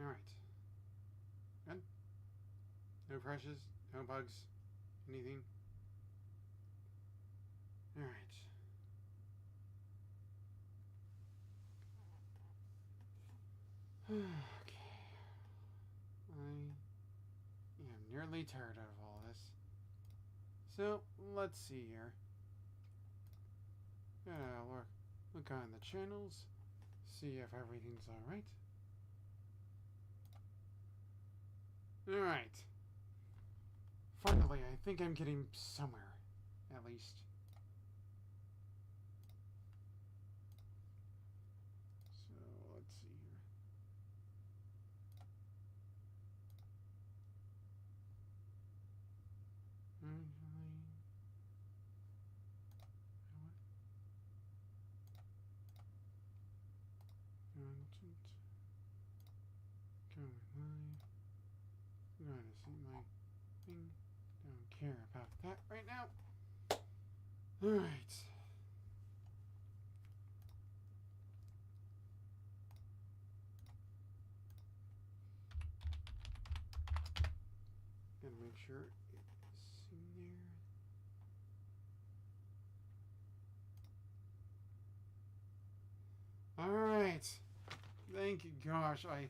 Alright. Good. No crashes, no bugs, anything. Alright. Okay. I am nearly tired out of all this. So, let's see here. Look on the channels, see if everything's alright. Alright. Finally, I think I'm getting somewhere. At least. So, let's see here. Actually, content. Going live. I'm going to see my thing. Don't care about that right now. Alright. Gotta make sure it's in there. Alright. Thank you. Gosh, I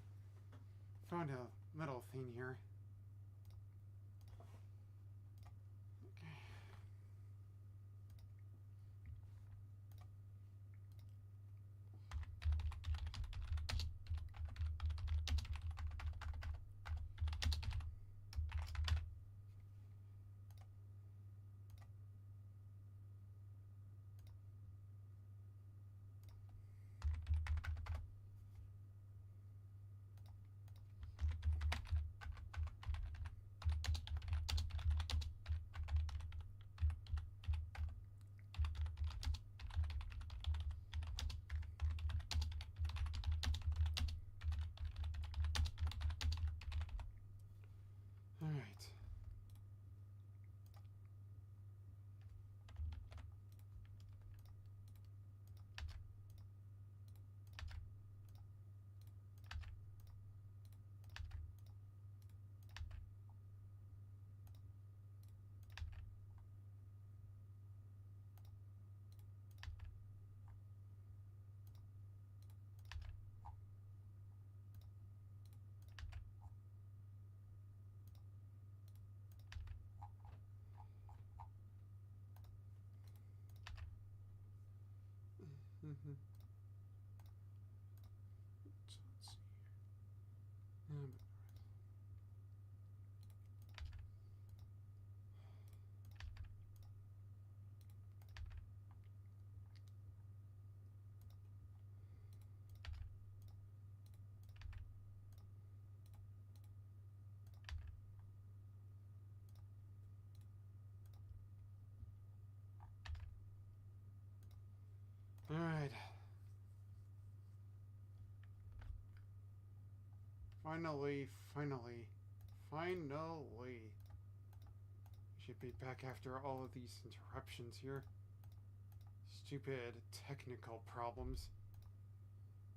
found a little thing here. Okay. Alright. Mm-hmm. So let's see here. Alright. Finally. Should be back after all of these interruptions here. Stupid technical problems.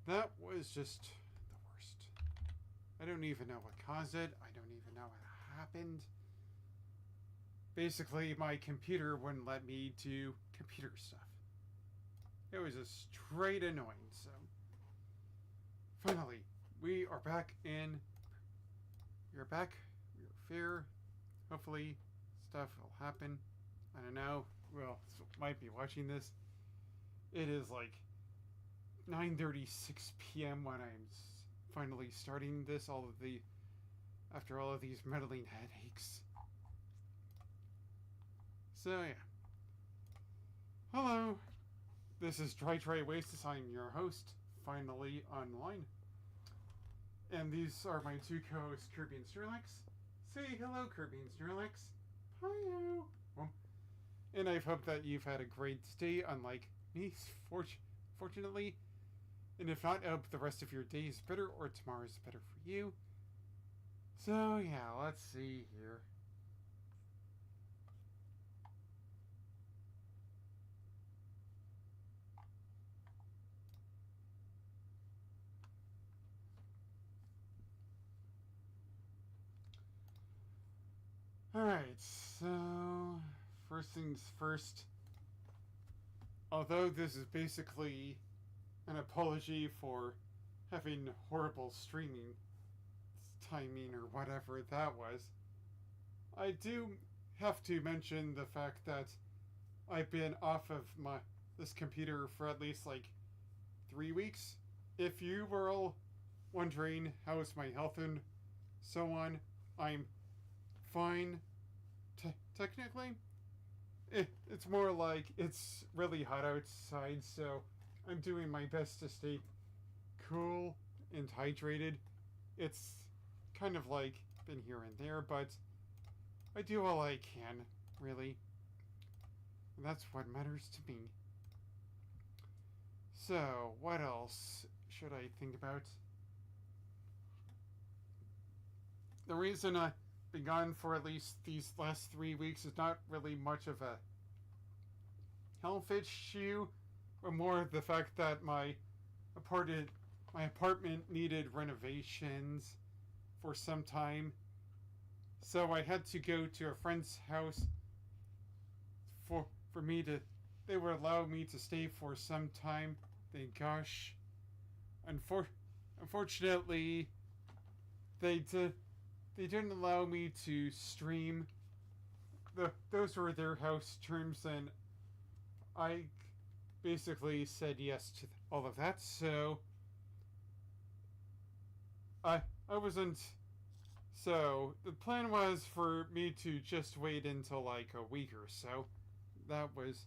That was just the worst. I don't even know what caused it. I don't even know what happened. Basically, my computer wouldn't let me do computer stuff. It was just straight annoying, so... Finally, we are back in... We are back. We are fair. Hopefully, stuff will happen. I don't know. Well, might be watching this. It is like 9:36 p.m. when I'm finally starting this. After all of these meddling headaches. So yeah. Hello. This is Try Oasis. I'm your host. Finally online. And these are my two co-hosts, Kirby and Snorlax. Say hello, Kirby and Snorlax. Hi. And I hope that you've had a great day, unlike me, fortunately. And if not, I hope the rest of your day is better, or tomorrow is better for you. So, yeah, let's see here. Alright, so first things first. Although this is basically an apology for having horrible streaming timing or whatever that was, I do have to mention the fact that I've been off of this computer for at least like 3 weeks. If you were all wondering how's my health and so on, I'm fine. Technically, it's more like it's really hot outside, so I'm doing my best to stay cool and hydrated. It's kind of like been here and there, but I do all I can, really. And that's what matters to me. So, what else should I think about? The reason I've been gone for at least these last 3 weeks is not really much of a health issue, but more the fact that my apartment needed renovations for some time. So I had to go to a friend's house for me to. They would allow me to stay for some time. Thank gosh. Unfortunately, they didn't allow me to stream. Those were their house terms, and I basically said yes to all of that. So I wasn't. So the plan was for me to just wait until like a week or so. That was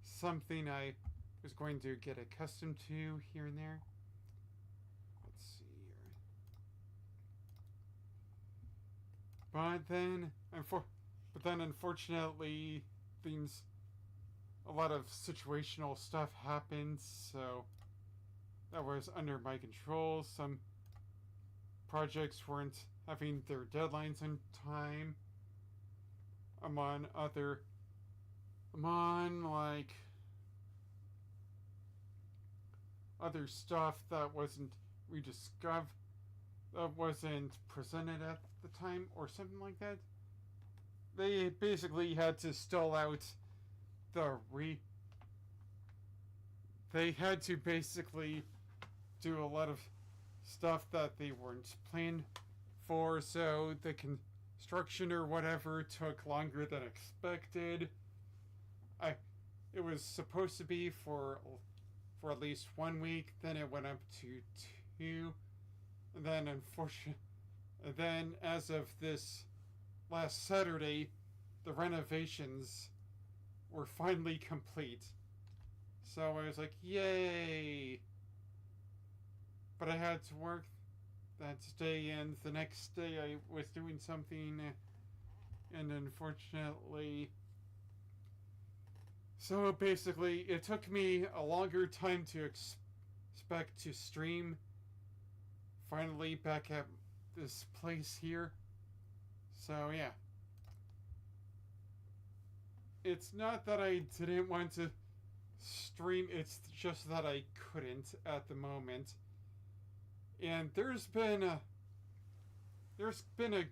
something I was going to get accustomed to here and there. Let's see here. But then unfortunately a lot of situational stuff happened, so that was under my control. Some projects weren't having their deadlines in time. I'm on like other stuff that wasn't presented at the time or something like that. They basically had to stall out they had to basically do a lot of stuff that they weren't planned for, so the construction or whatever took longer than expected. It was supposed to be for at least 1 week, then it went up to 2, and then as of this last Saturday, the renovations were finally complete. So I was like, yay! But I had to work that day, and the next day I was doing something, and unfortunately. So basically, it took me a longer time to expect to stream. Finally, back at this place here. So yeah. It's not that I didn't want to stream, it's just that I couldn't at the moment. And there's been a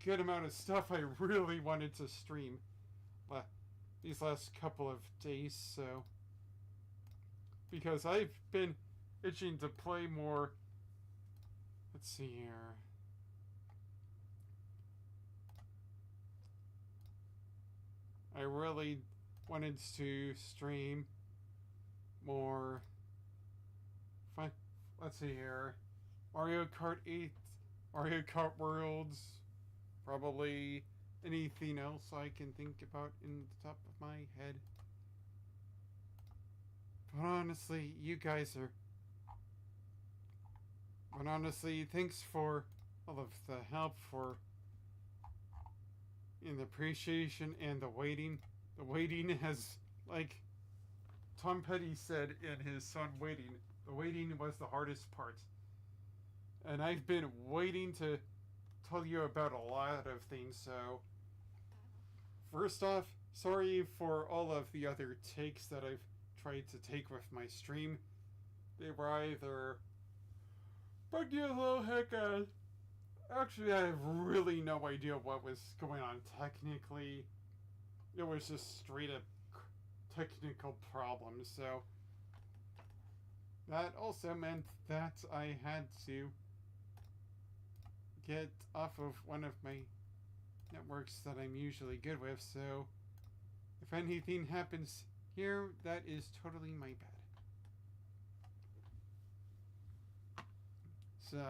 good amount of stuff I really wanted to stream these last couple of days, so because I've been itching to play more. Let's see here. I really wanted to stream more. Fine. Let's see here. Mario Kart 8, Mario Kart Worlds, probably anything else I can think about in the top of my head. But honestly, thanks for all of the help in the appreciation and the waiting. The waiting has, like Tom Petty said in his song Waiting, the waiting was the hardest part. And I've been waiting to tell you about a lot of things, so first off, sorry for all of the other takes that I've tried to take with my stream. They were either buggy as little heck Actually, I have really no idea what was going on technically. It was just straight up technical problems, so that also meant that I had to get off of one of my networks that I'm usually good with, so if anything happens here, that is totally my bad. So,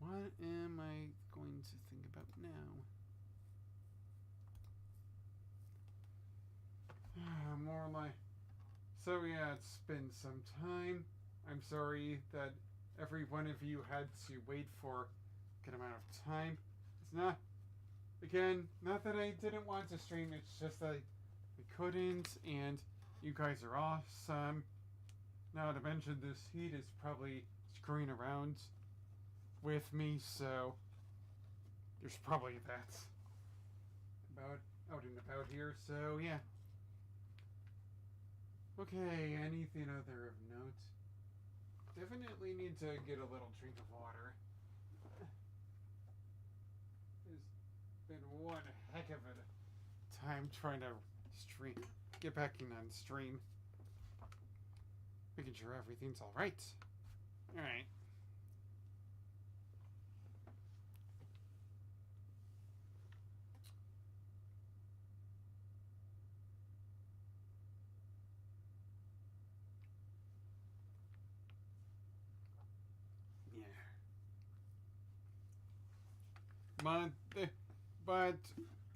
what am I going to think about now? More like. So, yeah, it's been some time. I'm sorry that every one of you had to wait for a good amount of time. It's not. Again, not that I didn't want to stream, it's just that I couldn't, and you guys are awesome. Not to mention, this heat is probably screwing around with me, so there's probably that about out and about here, so yeah. Okay, anything other of note? Definitely need to get a little drink of water. It's been one heck of a time trying to get back in on stream. Making sure everything's alright. Alright. But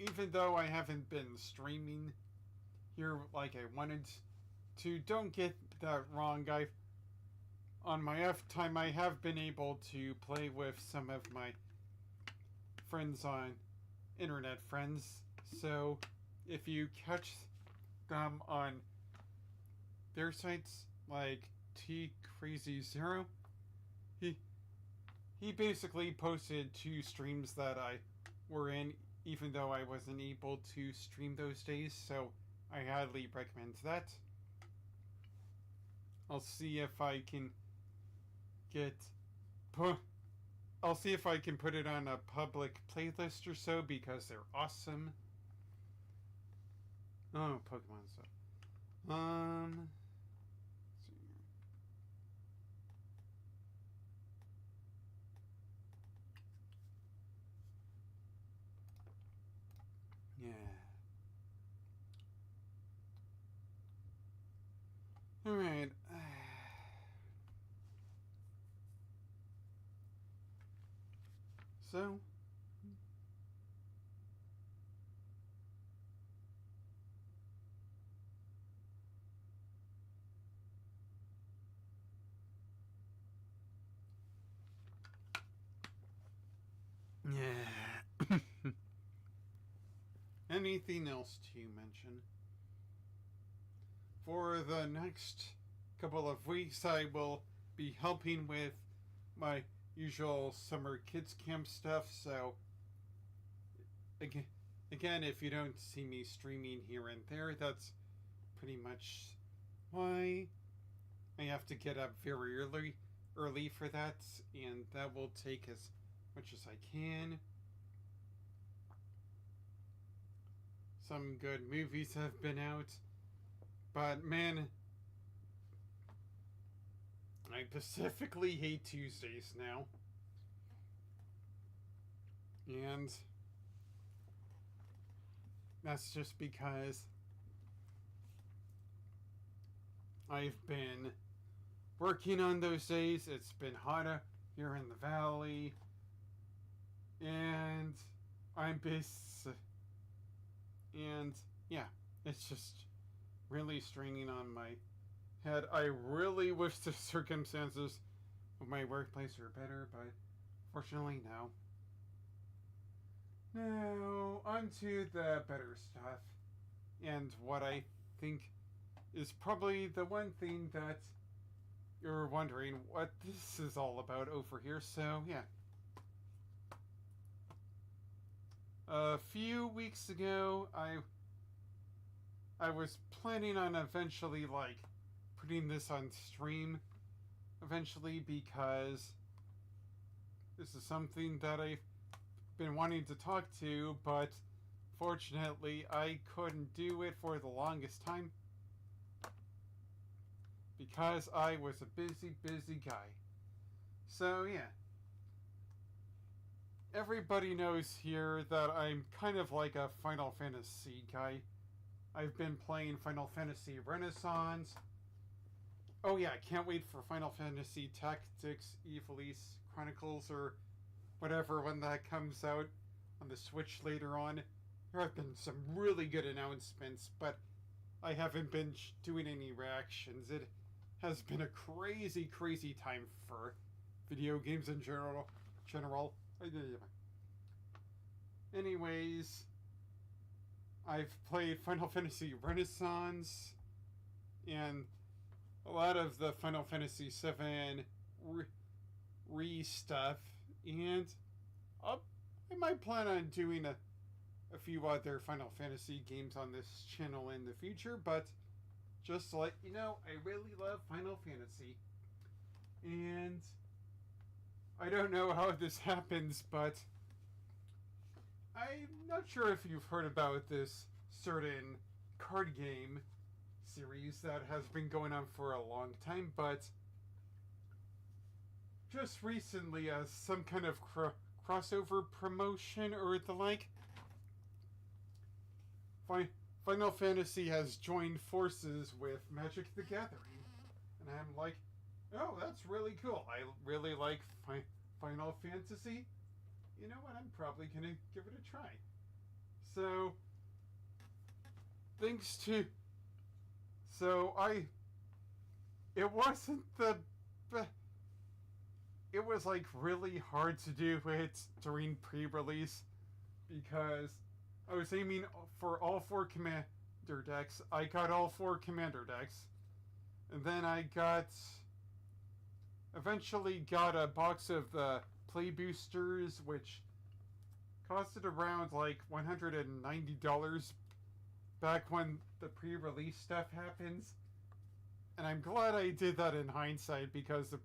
even though I haven't been streaming here like I wanted to, don't get that wrong, on my F time I have been able to play with some of my friends on internet friends. So if you catch them on their sites like T Crazy Zero, he basically posted 2 streams that I were in, even though I wasn't able to stream those days, so I highly recommend that. I'll see if I can I'll see if I can put it on a public playlist or so, because they're awesome. Oh, Pokemon stuff. Yeah. Alright. So. Yeah. Anything else to mention? For the next couple of weeks, I will be helping with my usual summer kids camp stuff, so again, if you don't see me streaming here and there, that's pretty much why. I have to get up very early for that, and that will take as much as I can. Some good movies have been out, but man, I specifically hate Tuesdays now. And that's just because I've been working on those days. It's been hotter here in the valley, and I'm and yeah, it's just really straining on my head. I really wish the circumstances of my workplace were better, but fortunately, no. Now, on to the better stuff, and what I think is probably the one thing that you're wondering what this is all about over here, so yeah. A few weeks ago, I was planning on eventually, like, putting this on stream, eventually because this is something that I've been wanting to talk to, but fortunately I couldn't do it for the longest time because I was a busy guy. So yeah. Everybody knows here that I'm kind of like a Final Fantasy guy. I've been playing Final Fantasy Renaissance. Oh yeah, I can't wait for Final Fantasy Tactics Ivalice Chronicles or whatever when that comes out on the Switch later on. There have been some really good announcements, but I haven't been doing any reactions. It has been a crazy time for video games in general. Anyways, I've played Final Fantasy Renaissance and a lot of the Final Fantasy VII stuff, and I might plan on doing a few other Final Fantasy games on this channel in the future, but just to let you know, I really love Final Fantasy. And I don't know how this happens, but I'm not sure if you've heard about this certain card game series that has been going on for a long time, but just recently as some kind of crossover promotion or the like, Final Fantasy has joined forces with Magic the Gathering. And I'm like, oh, that's really cool. I really like Final Fantasy. You know what? I'm probably going to give it a try. So, thanks to... So, it wasn't the... It was, like, really hard to do it during pre-release because I was aiming for all 4 commander decks. I got all 4 commander decks. And then I eventually got a box of the play boosters, which costed around like $190 back when the pre-release stuff happens. And I'm glad I did that in hindsight because the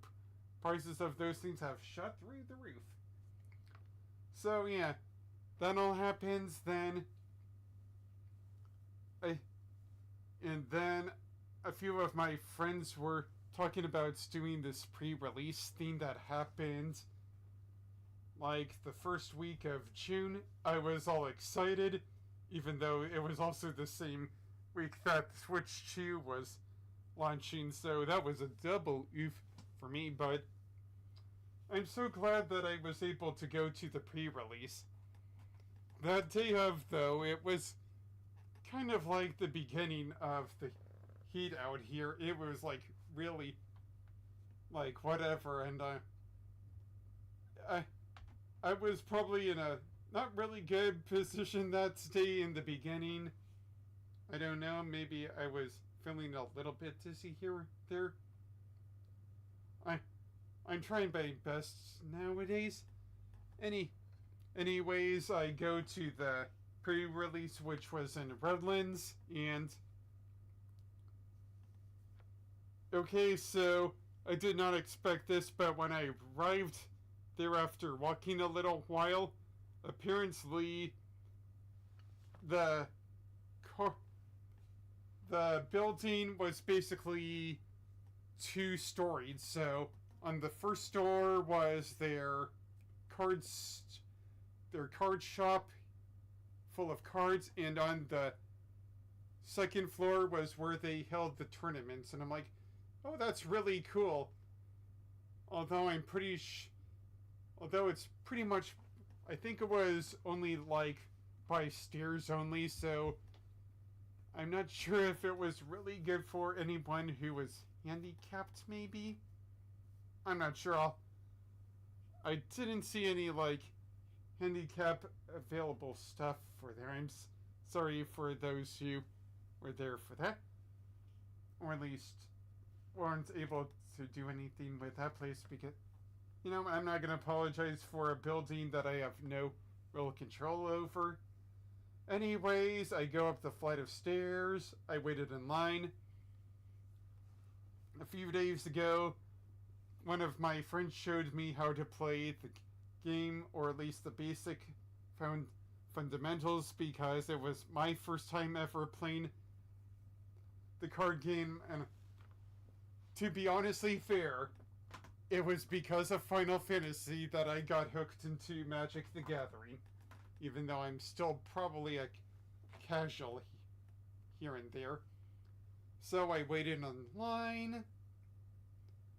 prices of those things have shot through the roof. So yeah, that all happens, then and then a few of my friends were talking about doing this pre-release thing that happened like the first week of June. I was all excited, even though it was also the same week that Switch 2 was launching, so that was a double oof for me, but I'm so glad that I was able to go to the pre-release. That day of, though, it was kind of like the beginning of the heat out here. It was like really like whatever, and I was probably in a not really good position that day in the beginning. I don't know, maybe I was feeling a little bit dizzy here or there. I'm trying my best nowadays. Anyways, I go to the pre-release, which was in Redlands, and okay, so I did not expect this, but when I arrived there after walking a little while, apparently the building was basically 2-storied. So on the first floor was their card shop full of cards, and on the second floor was where they held the tournaments. And I'm like, oh, that's really cool. Although it's pretty much, I think it was only like by stairs only, so I'm not sure if it was really good for anyone who was handicapped, maybe? I'm not sure. I didn't see any like handicap available stuff for there. I'm sorry for those who were there for that, or at least weren't able to do anything with that place, because, you know, I'm not going to apologize for a building that I have no real control over. Anyways, I go up the flight of stairs. I waited in line. A few days ago, one of my friends showed me how to play the game, or at least the basic fundamentals, because it was my first time ever playing the card game, and to be honestly fair, it was because of Final Fantasy that I got hooked into Magic the Gathering, even though I'm still probably a casual here and there. So I waited online.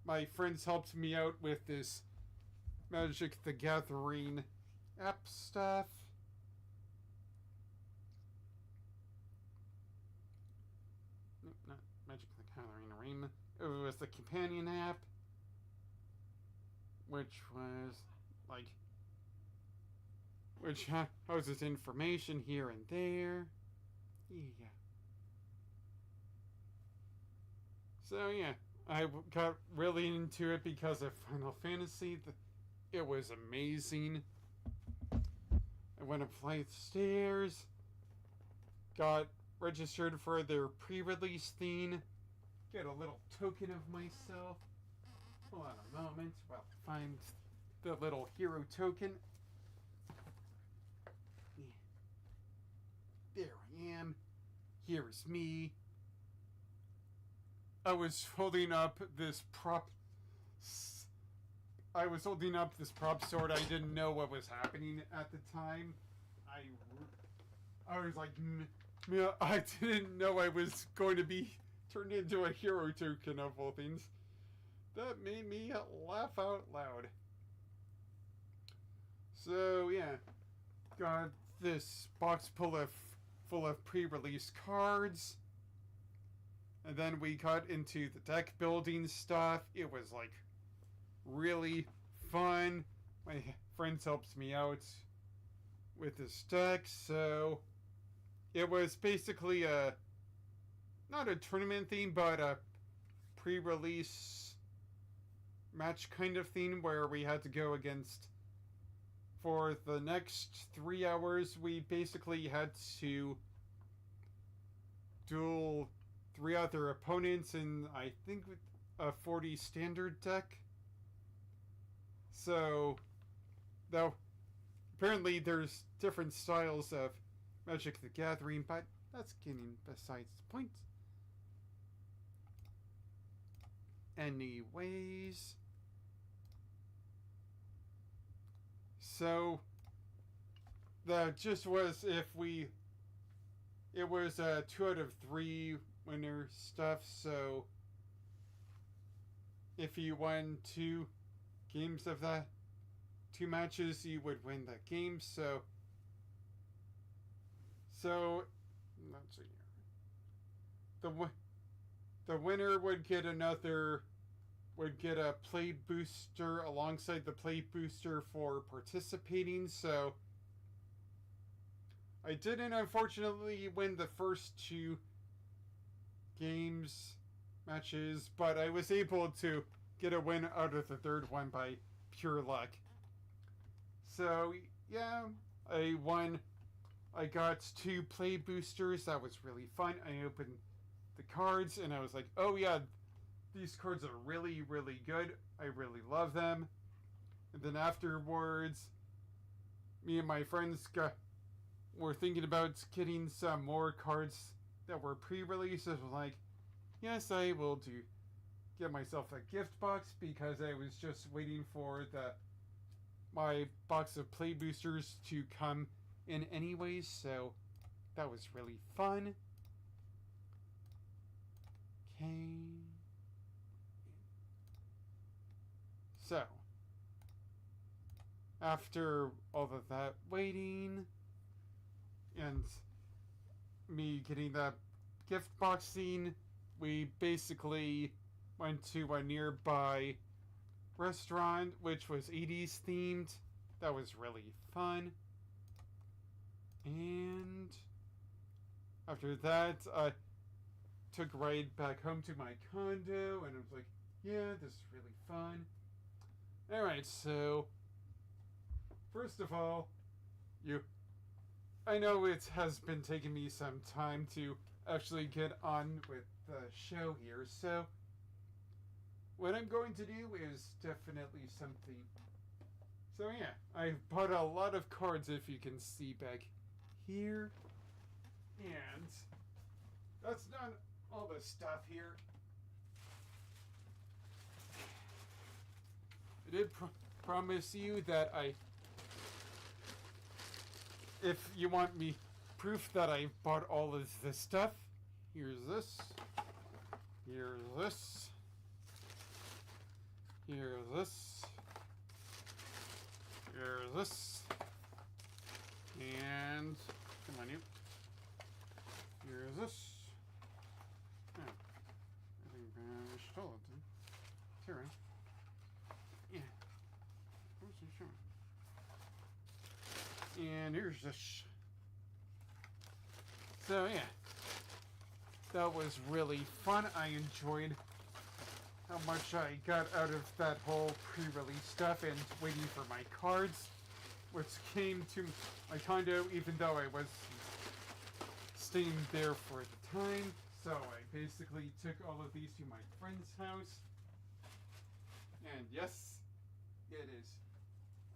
My friends helped me out with this Magic the Gathering app stuff. Not Magic the Gathering Arena. It was the companion app, which was like, which houses information here and there. Yeah. So yeah, I got really into it because of Final Fantasy. It was amazing. I went up flight of stairs, got registered for their pre-release thing, get a little token of myself. Hold on a moment while I find the little hero token. There I am. Here's me. I was holding up this prop sword. I didn't know what was happening at the time. I was like, I didn't know I was going to be turned into a hero token of all things. That made me laugh out loud. So yeah, got this box full of pre-release cards. And then we got into the deck building stuff. It was like really fun. My friends helped me out with this deck, so it was basically not a tournament theme, but a pre-release match kind of thing where we had to go against, for the next 3 hours, we basically had to duel 3 other opponents in, I think, a 40 standard deck. So, though, apparently there's different styles of Magic the Gathering, but that's getting besides the point. Anyways, so that just was it was a 2 out of 3 winner stuff, so if you won 2 games of that, 2 matches, you would win that game. So let's see here. The winner would get a play booster alongside the play booster for participating. So I didn't unfortunately win the first 2 matches, but I was able to get a win out of the 3rd one by pure luck. So yeah, I won. I got 2 play boosters. That was really fun. I opened the cards and I was like, oh yeah, these cards are really, really good. I really love them. And then afterwards, me and my friends were thinking about getting some more cards that were pre-released. I was like, yes, I will get myself a gift box, because I was just waiting for my box of play boosters to come in anyways, so that was really fun. Okay. So, after all of that waiting and me getting that gift boxing, we basically went to a nearby restaurant which was 80s themed. That was really fun. And after that, I took a ride back home to my condo, and I was like, yeah, this is really fun. Alright, so first of all, I know it has been taking me some time to actually get on with the show here, so what I'm going to do is definitely something. So yeah, I've bought a lot of cards, if you can see back here. And that's not all the stuff here. I did promise you that if you want me proof that I bought all of this stuff, here's this, here's this, here's this, here's this, and come on, you. Here's this. Oh, I think I stole it. It's alright. Yeah. Where's the show? And here's this. So yeah, that was really fun. I enjoyed how much I got out of that whole pre-release stuff and waiting for my cards, which came to my condo even though I was staying there for the time. So I basically took all of these to my friend's house. And yes, it is.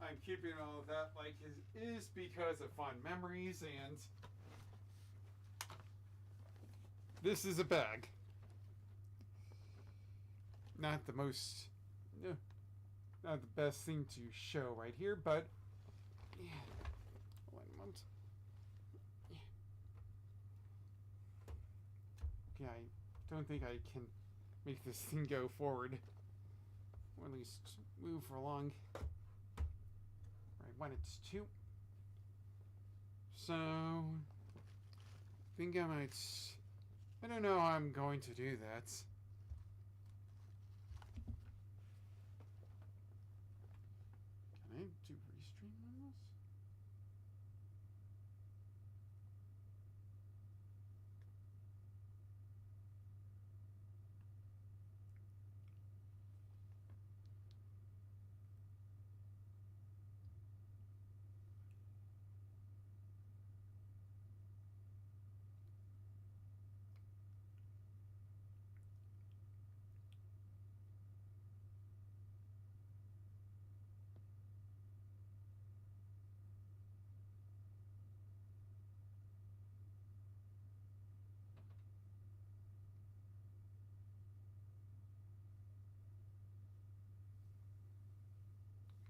I'm keeping all of that like it is because of fond memories, and this is a bag. Not the most, not the best thing to show right here, but yeah. One moment. Yeah, I don't think I can make this thing go forward, or at least move along where I want it to. So, I think I might. I don't know how I'm going to do that. Can I do restream on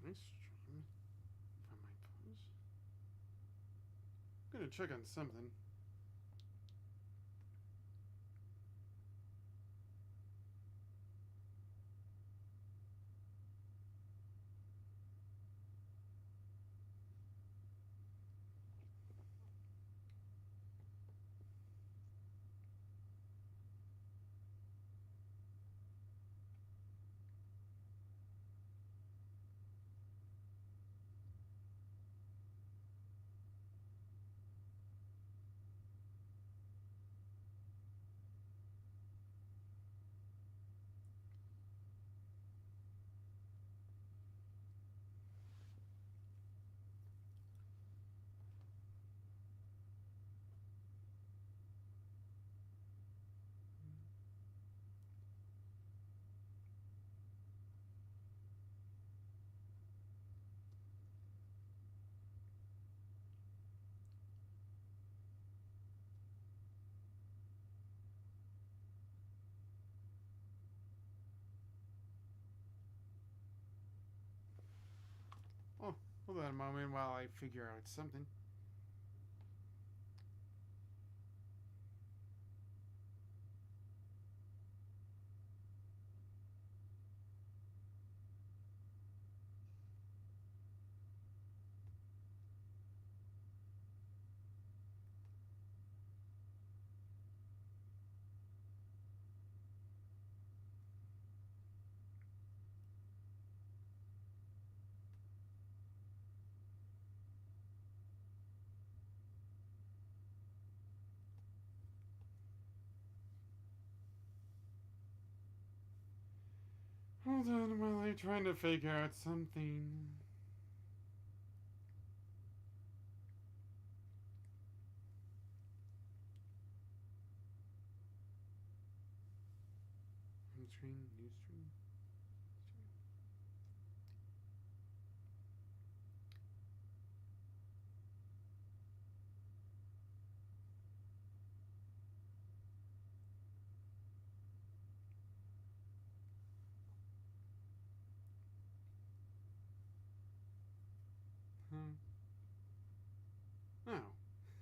this? Can I stream from my phones? I'm gonna check on something. Oh, hold on a moment while I figure out something. Hold on while I'm trying to figure out something. Home screen, new stream.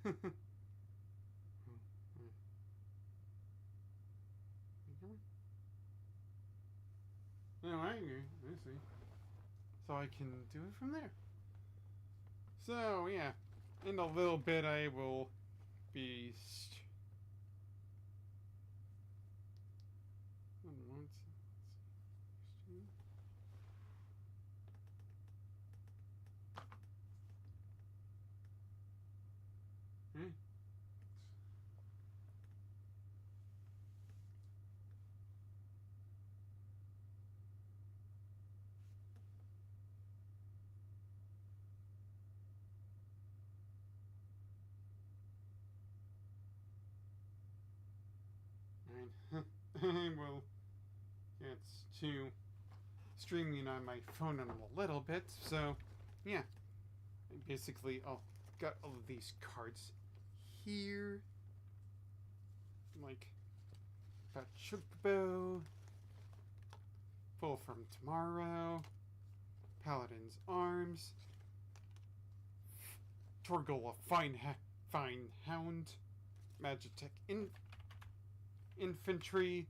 No, I agree. I see. So I can do it from there. So, yeah. In a little bit, I will be. Hmm. Right. I will get to streaming on my phone in a little bit. So, yeah. Basically, I'll got all of these cards here. Like, got Chocobo, Full from Tomorrow, Paladin's Arms, Torgal of Fine Hound, Magitech Infantry,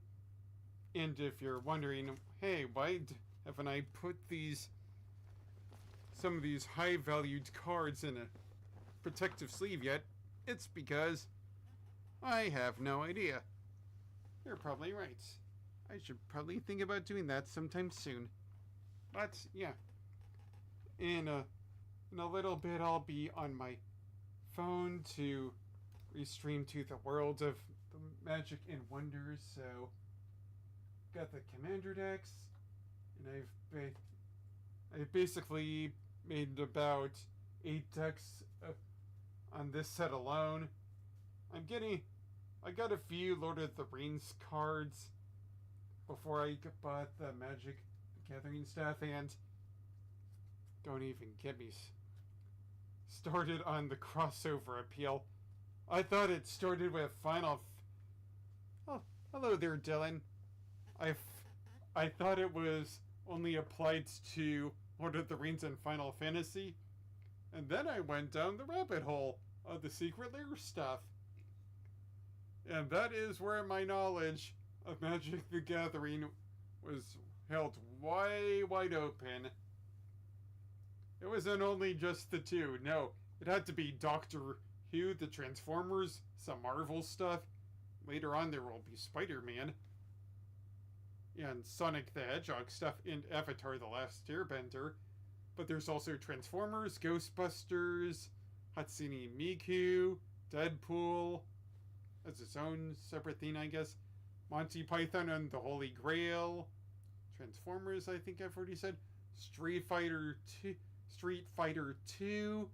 and if you're wondering, hey, why haven't I put some of these high-valued cards in a protective sleeve yet? It's because I have no idea. You're probably right. I should probably think about doing that sometime soon. But, yeah. In a little bit, I'll be on my phone to restream to the world of the Magic and Wonders. So, got the Commander decks, and I've basically made about 8 decks on this set alone. I got a few Lord of the Rings cards before I bought the Magic Gathering stuff, and don't even get me started on the crossover appeal. I thought it started with Final. Oh, hello there, Dylan. I thought it was only applied to Lord of the Rings and Final Fantasy, and then I went down the rabbit hole of the Secret Lair stuff. And that is where my knowledge of Magic the Gathering was held wide open. It wasn't only just the two. No, it had to be Doctor Who, the Transformers, some Marvel stuff. Later on there will be Spider-Man. And Sonic the Hedgehog stuff in Avatar The Last Airbender. But there's also Transformers, Ghostbusters, Hatsune Miku, Deadpool, as its own separate thing, I guess. Monty Python and the Holy Grail. Transformers, I think I've already said. Street Fighter 2.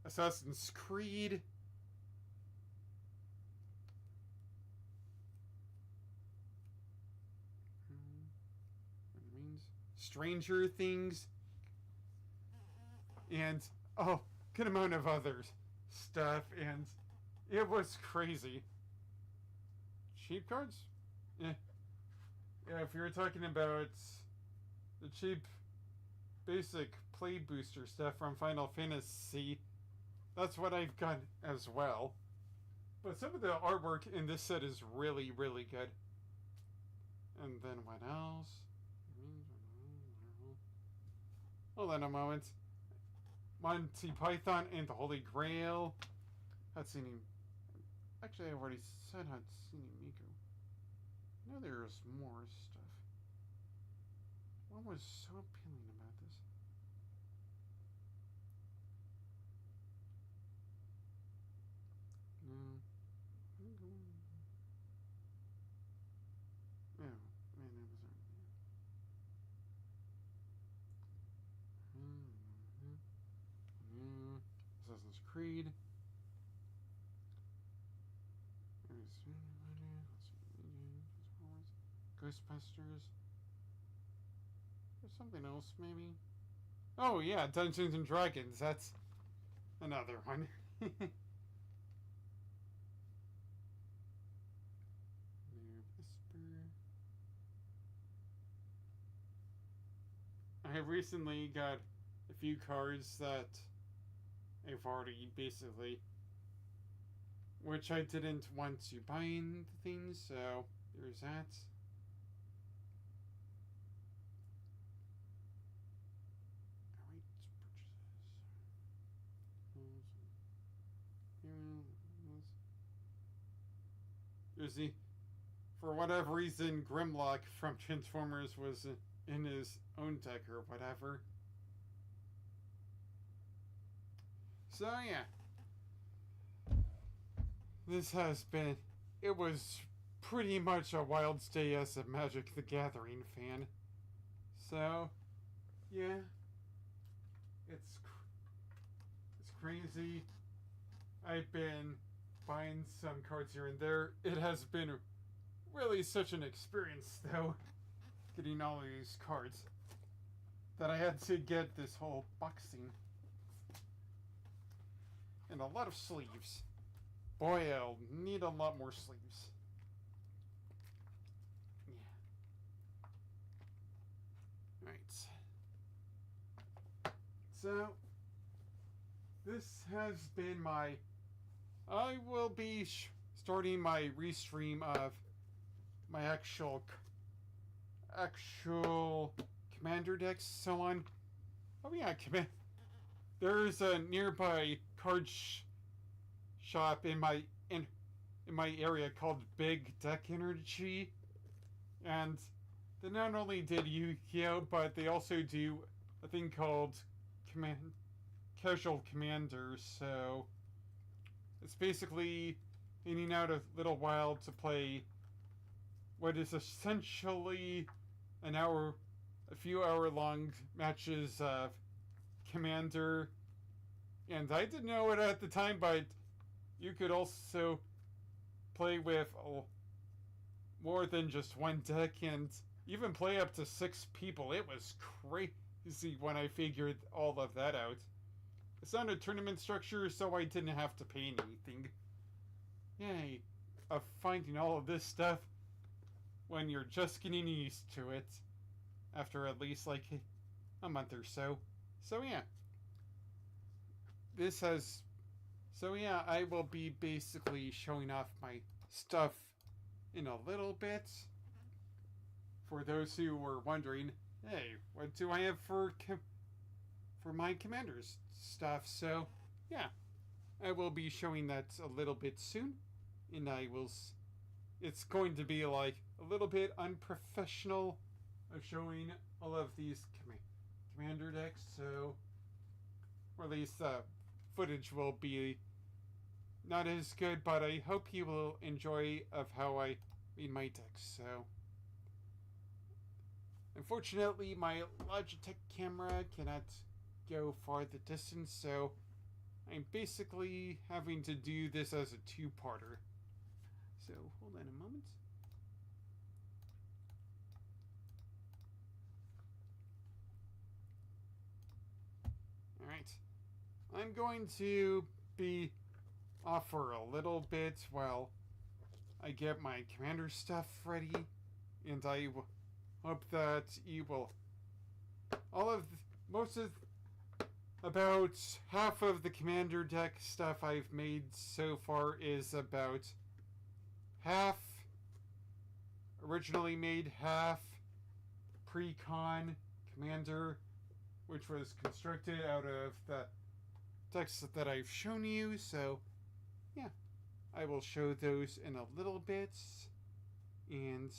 Assassin's Creed. Stranger Things. And, good amount of other stuff, and it was crazy. Cheap cards? Yeah, if you're talking about the cheap basic play booster stuff from Final Fantasy, that's what I've got as well. But some of the artwork in this set is really, really good. And then what else? Hold on a moment. Monty Python and the Holy Grail. Hatsune. Actually, I already said Hatsune Miku. I know there's more stuff. What was so appealing about this? No. Yeah, man, it was Assassin's Creed. Ghostbusters. There's something else, maybe. Oh yeah, Dungeons and Dragons. That's another one. I have recently got a few cards that I've already basically, which I didn't want to buy in the things, so there's that. There's the, for whatever reason, Grimlock from Transformers was in his own deck or whatever. So yeah, this has been, it was pretty much a wild stay as a Magic the Gathering fan. So yeah, it's crazy. I've been buying some cards here and there. It has been really such an experience, though, getting all of these cards, that I had to get this whole boxing. And a lot of sleeves. Boy, I'll need a lot more sleeves. Yeah. Right. So, this has been my... I will be starting my restream of my actual commander decks, so on. Oh yeah, there's a nearby card shop in my area called Big Deck Energy, and they not only did Yu-Gi-Oh, but they also do a thing called Casual Commanders. So it's basically hanging out a little while to play what is essentially a few hour long matches of Commander. And I didn't know it at the time, but you could also play with more than just one deck and even play up to 6 people. It was crazy when I figured all of that out. It's not a tournament structure, so I didn't have to pay anything. Yay, of finding all of this stuff when you're just getting used to it after at least like a month or so. So yeah. I will be basically showing off my stuff in a little bit. For those who were wondering, hey, what do I have for my Commander's stuff? So, yeah, I will be showing that a little bit soon, and it's going to be like a little bit unprofessional of showing all of these Commander decks, so, or at least footage will be not as good, but I hope you will enjoy of how I made my decks. So, unfortunately, my Logitech camera cannot go far the distance, so I'm basically having to do this as a two-parter. So, hold on a moment. Alright. I'm going to be off for a little bit while I get my commander stuff ready, and I hope that you will about half of the commander deck stuff I've made so far is about half originally made, half pre-con commander, which was constructed out of the decks that I've shown you. So yeah, I will show those in a little bit, and